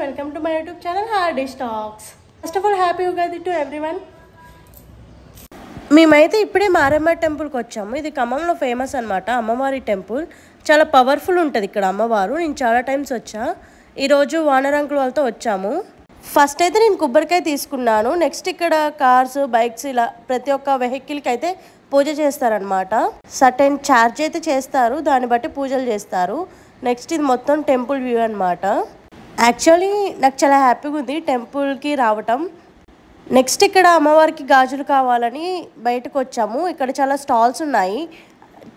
everyone, welcome to my YouTube channel Hardish Talks. First of all, happy Ugadi to everyone. మేమైతే ఇప్పుడే మారమ్మ టెంపుల్కి వచ్చాము. ఇది ఖమ్మంలో ఫేమస్ అనమాట అమ్మవారి టెంపుల్. చాలా పవర్ఫుల్ ఉంటుంది ఇక్కడ అమ్మవారు. నేను చాలా టైమ్స్ వచ్చా. ఈరోజు వానర్ అంకుల్ వాళ్ళతో వచ్చాము. ఫస్ట్ అయితే నేను కొబ్బరికాయ తీసుకున్నాను. నెక్స్ట్ ఇక్కడ కార్స్ బైక్స్ ఇలా ప్రతి ఒక్క వెహికల్కి అయితే పూజ చేస్తారనమాట. సర్టెన్ ఛార్జ్ అయితే చేస్తారు, దాన్ని బట్టి పూజలు చేస్తారు. నెక్స్ట్ ఇది మొత్తం టెంపుల్ వ్యూ అనమాట. యాక్చువల్లీ నాకు చాలా హ్యాపీగా ఉంది టెంపుల్కి రావటం. నెక్స్ట్ ఇక్కడ అమ్మవారికి గాజులు కావాలని బయటకు వచ్చాము. ఇక్కడ చాలా స్టాల్స్ ఉన్నాయి.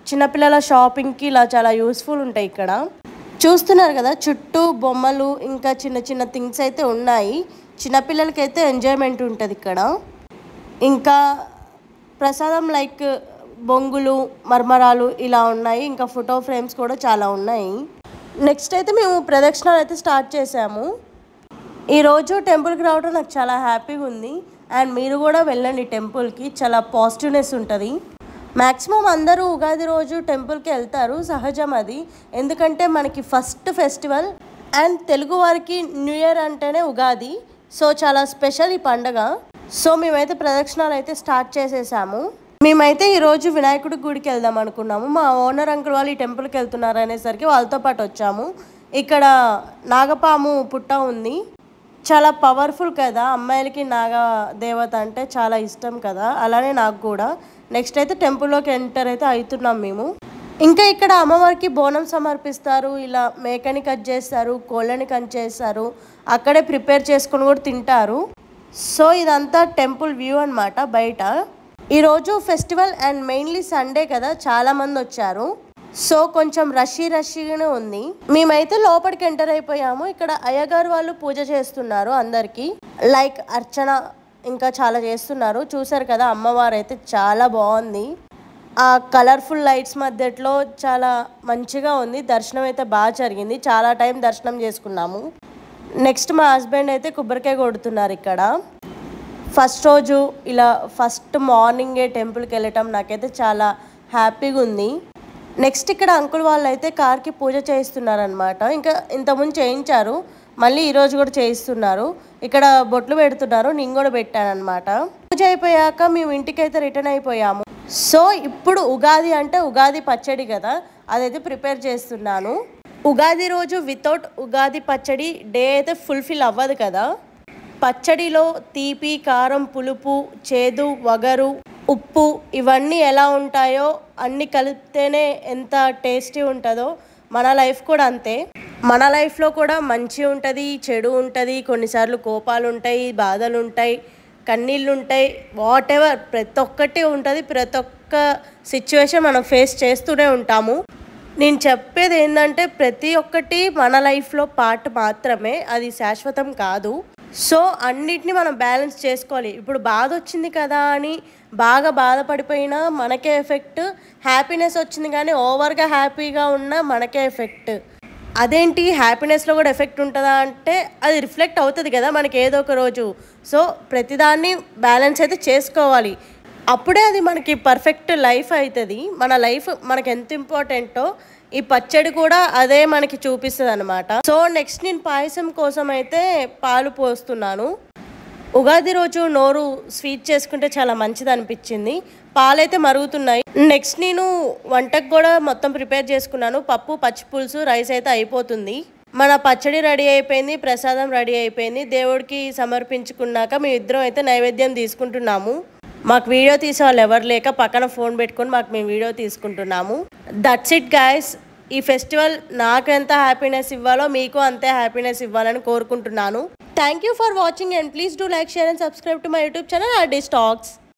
చిన్నపిల్లల షాపింగ్కి ఇలా చాలా యూస్ఫుల్ ఉంటాయి. ఇక్కడ చూస్తున్నారు కదా, చుట్టూ బొమ్మలు ఇంకా చిన్న చిన్న థింగ్స్ అయితే ఉన్నాయి. చిన్నపిల్లలకైతే ఎంజాయ్మెంట్ ఉంటుంది ఇక్కడ. ఇంకా ప్రసాదం లైక్ బొంగులు, మర్మరాలు ఇలా ఉన్నాయి. ఇంకా ఫోటో ఫ్రేమ్స్ కూడా చాలా ఉన్నాయి. నెక్స్ట్ అయితే మేము ప్రదక్షిణాలు అయితే స్టార్ట్ చేసాము. ఈరోజు టెంపుల్కి రావడం నాకు చాలా హ్యాపీగా ఉంది. అండ్ మీరు కూడా వెళ్ళండి టెంపుల్కి, చాలా పాజిటివ్నెస్ ఉంటుంది. మ్యాక్సిమం అందరూ ఉగాది రోజు టెంపుల్కి వెళ్తారు, సహజం అది. ఎందుకంటే మనకి ఫస్ట్ ఫెస్టివల్ అండ్ తెలుగు వారికి న్యూ ఇయర్ అంటేనే ఉగాది. సో చాలా స్పెషల్ ఈ పండగ. సో మేమైతే ప్రదక్షిణాలు అయితే స్టార్ట్ చేసేసాము. మేమైతే ఈరోజు వినాయకుడి గుడికి వెళ్దాం అనుకున్నాము. మా ఓనర్ అంకుల్ వాళ్ళు ఈ టెంపుల్కి వెళ్తున్నారు అనేసరికి వాళ్ళతో పాటు వచ్చాము. ఇక్కడ నాగపాము పుట్ట ఉంది, చాలా పవర్ఫుల్ కదా. అమ్మాయిలకి నాగ దేవత అంటే చాలా ఇష్టం కదా, అలానే నాకు కూడా. నెక్స్ట్ అయితే టెంపుల్లోకి ఎంటర్ అయితే అవుతున్నాం మేము. ఇంకా ఇక్కడ అమ్మవారికి బోనం సమర్పిస్తారు. ఇలా మేకని కట్ చేస్తారు, కోళ్ళని కట్ చేస్తారు, అక్కడే ప్రిపేర్ చేసుకొని కూడా తింటారు. సో ఇదంతా టెంపుల్ వ్యూ అనమాట బయట. ఈరోజు ఫెస్టివల్ అండ్ మెయిన్లీ సండే కదా, చాలామంది వచ్చారు. సో కొంచెం రష్గానే ఉంది. మేమైతే లోపలికి ఎంటర్ అయిపోయాము. ఇక్కడ అయ్యగారు వాళ్ళు పూజ చేస్తున్నారు అందరికీ, లైక్ అర్చన ఇంకా చాలా చేస్తున్నారు. చూసారు కదా, అమ్మవారు అయితే చాలా బాగుంది. ఆ కలర్ఫుల్ లైట్స్ మధ్యలో చాలా మంచిగా ఉంది. దర్శనం అయితే బాగా జరిగింది. చాలా టైం దర్శనం చేసుకున్నాము. నెక్స్ట్ మా హస్బెండ్ అయితే కొబ్బరికాయ కొడుతున్నారు ఇక్కడ. ఫస్ట్ రోజు ఇలా ఫస్ట్ మార్నింగే టెంపుల్కి వెళ్ళటం నాకైతే చాలా హ్యాపీగా ఉంది. నెక్స్ట్ ఇక్కడ అంకుల్ వాళ్ళు అయితే కార్కి పూజ చేయిస్తున్నారనమాట. ఇంకా ఇంతకుముందు చేయించారు, మళ్ళీ ఈరోజు కూడా చేయిస్తున్నారు. ఇక్కడ బొట్లు పెడుతున్నారు, నేను కూడా పెట్టానమాట. పూజ అయిపోయాక మేము ఇంటికైతే రిటర్న్ అయిపోయాము. సో ఇప్పుడు ఉగాది అంటే ఉగాది పచ్చడి కదా, అదైతే ప్రిపేర్ చేస్తున్నాను. ఉగాది రోజు వితౌట్ ఉగాది పచ్చడి డే అయితే ఫుల్ఫిల్ అవ్వదు కదా. పచ్చడిలో తీపి, కారం, పులుపు, చేదు, వగరు, ఉప్పు ఇవన్నీ ఎలా ఉంటాయో అన్నీ కలిపితేనే ఎంత టేస్టీ ఉంటుందో మన లైఫ్ కూడా అంతే. మన లైఫ్లో కూడా మంచి ఉంటుంది, చెడు ఉంటుంది, కొన్నిసార్లు కోపాలు ఉంటాయి, బాధలు ఉంటాయి, కన్నీళ్ళు ఉంటాయి, వాట్ ఎవర్ ప్రతి ఒక్కటి ఉంటుంది. ప్రతి ఒక్క సిచ్యువేషన్ మనం ఫేస్ చేస్తూనే ఉంటాము. నేను చెప్పేది ఏంటంటే ప్రతి ఒక్కటి మన లైఫ్లో పార్ట్ మాత్రమే, అది శాశ్వతం కాదు. సో అన్నిటిని మనం బ్యాలెన్స్ చేసుకోవాలి. ఇప్పుడు బాధ వచ్చింది కదా అని బాగా బాధపడిపోయినా మనకే ఎఫెక్ట్, హ్యాపీనెస్ వచ్చింది కానీ ఓవర్గా హ్యాపీగా ఉన్నా మనకే ఎఫెక్ట్. అదేంటి హ్యాపీనెస్లో కూడా ఎఫెక్ట్ ఉంటుందా అంటే అది రిఫ్లెక్ట్ అవుతుంది కదా మనకి ఏదో ఒక రోజు. సో ప్రతిదాన్ని బ్యాలెన్స్ అయితే చేసుకోవాలి. అప్పుడే అది మనకి పర్ఫెక్ట్ లైఫ్ అవుతుంది. మన లైఫ్ మనకి ఎంత ఇంపార్టెంటో ఈ పచ్చడి కూడా అదే మనకి చూపిస్తుంది అనమాట. సో నెక్స్ట్ నేను పాయసం కోసం అయితే పాలు పోస్తున్నాను. ఉగాది రోజు నోరు స్వీట్ చేసుకుంటే చాలా మంచిది అనిపించింది. పాలైతే మరుగుతున్నాయి. నెక్స్ట్ నేను వంటకు కూడా మొత్తం ప్రిపేర్ చేసుకున్నాను. పప్పు, పచ్చిపులుసు, రైస్ అయితే అయిపోతుంది. మన పచ్చడి రెడీ అయిపోయింది, ప్రసాదం రెడీ అయిపోయింది. దేవుడికి సమర్పించుకున్నాక మేము ఇద్దరం అయితే నైవేద్యం తీసుకుంటున్నాము. మాకు వీడియో తీసే వాళ్ళు ఎవరు లేక పక్కన ఫోన్ పెట్టుకొని మేము వీడియో తీసుకుంటున్నాము. That's it guys. ఈ ఫెస్టివల్ నాకు ఎంత హ్యాపీనెస్ ఇవ్వాలో మీకు అంతే హ్యాపీనెస్ ఇవ్వాలని కోరుకుంటున్నాను. Thank you for watching and please do like, share and subscribe to my YouTube channel Hardish Talks.